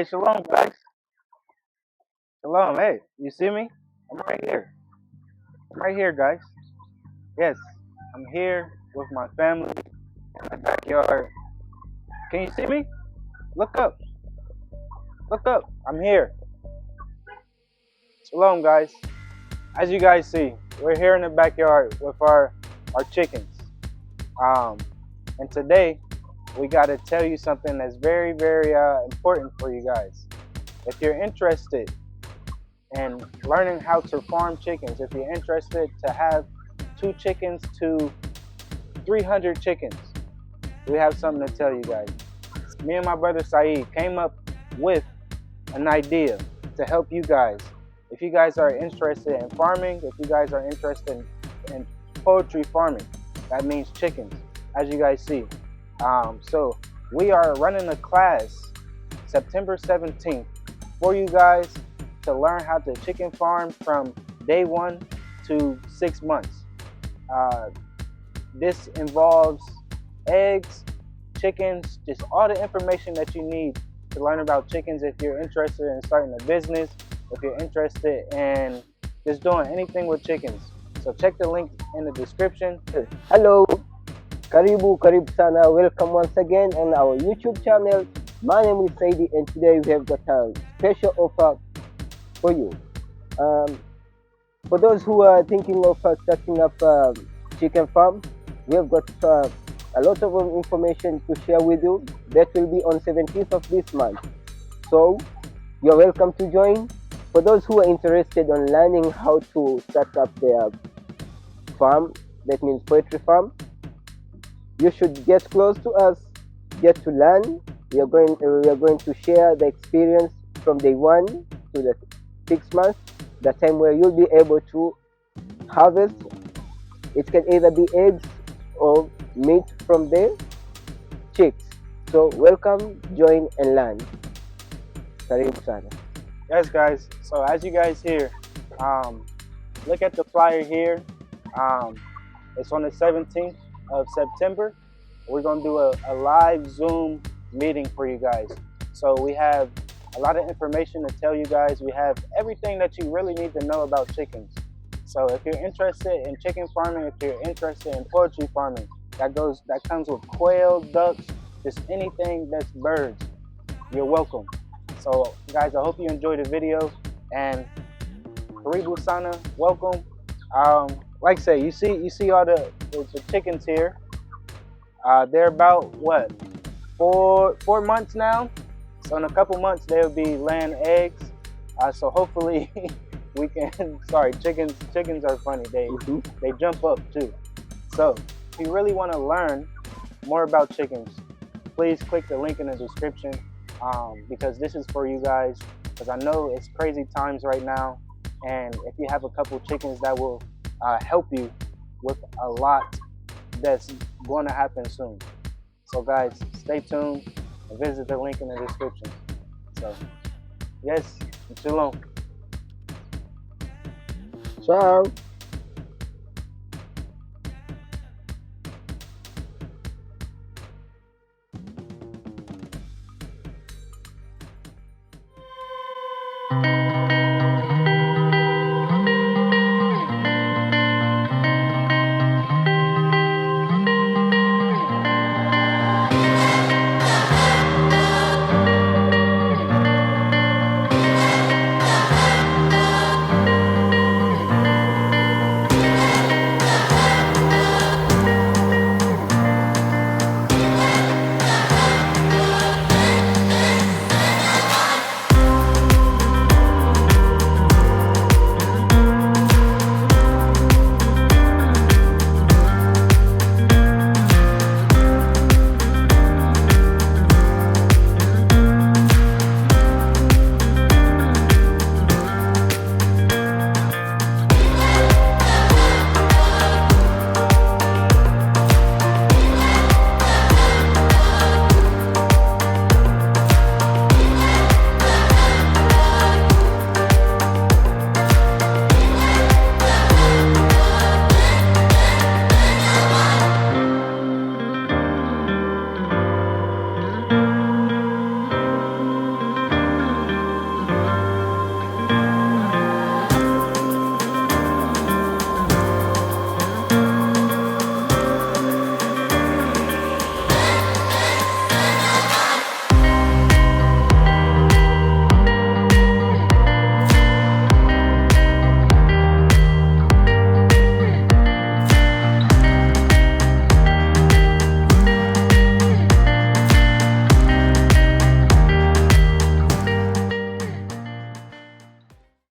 Hey, Shalom, guys. Shalom. Hey, you see me? I'm right here. I'm right here, guys. Yes, I'm here with my family in my backyard. Can you see me? Look up. Look up. I'm here. Shalom, guys. As you guys see, we're here in the backyard with our chickens. And today we got to tell you something that's very, very important for you guys. If you're interested in learning how to farm chickens, if you're interested to have 2 chickens to 300 chickens, we have something to tell you guys. Me and my brother Saidi came up with an idea to help you guys. If you guys are interested in farming, if you guys are interested in poultry farming, that means chickens, as you guys see. So we are running a class September 17th for you guys to learn how to chicken farm from day 1 to 6 months. This involves eggs, chickens, just all the information that you need to learn about chickens. If you're interested in starting a business, if you're interested in just doing anything with chickens. So check the link in the description. Hello, karibu sana. Welcome once again on our YouTube channel. My name is Saidi, and today we have got a special offer for you. For those who are thinking of starting up a chicken farm, we have got a lot of information to share with you. That will be on 17th of this month. So you're welcome to join. For those who are interested in learning how to start up their farm, that means poultry farm, you should get close to us, get to learn. We are going to share the experience from day 1 to the 6 months, the time where you'll be able to harvest. It can either be eggs or meat from the chicks. So welcome, join and learn. Karibu sana. Yes, guys. So as you guys hear, look at the flyer here. It's on the 17th of September. We're going to do a live Zoom meeting for you guys. So we have a lot of information to tell you guys. We have everything that you really need to know about chickens. So if you're interested in chicken farming, if you're interested in poultry farming, that comes with quail, ducks, just anything that's birds, you're welcome. So guys, I hope you enjoyed the video, and karibu sana, welcome. Like I say, you see all the chickens here. They're about what, 4 months now. So in a couple months they'll be laying eggs. So hopefully we can. Sorry, chickens are funny. They jump up too. So if you really want to learn more about chickens, please click the link in the description. Because this is for you guys, because I know it's crazy times right now, and if you have a couple chickens, that will help you with a lot that's going to happen soon. So guys, stay tuned and visit the link in the description. So yes, shalom. Ciao.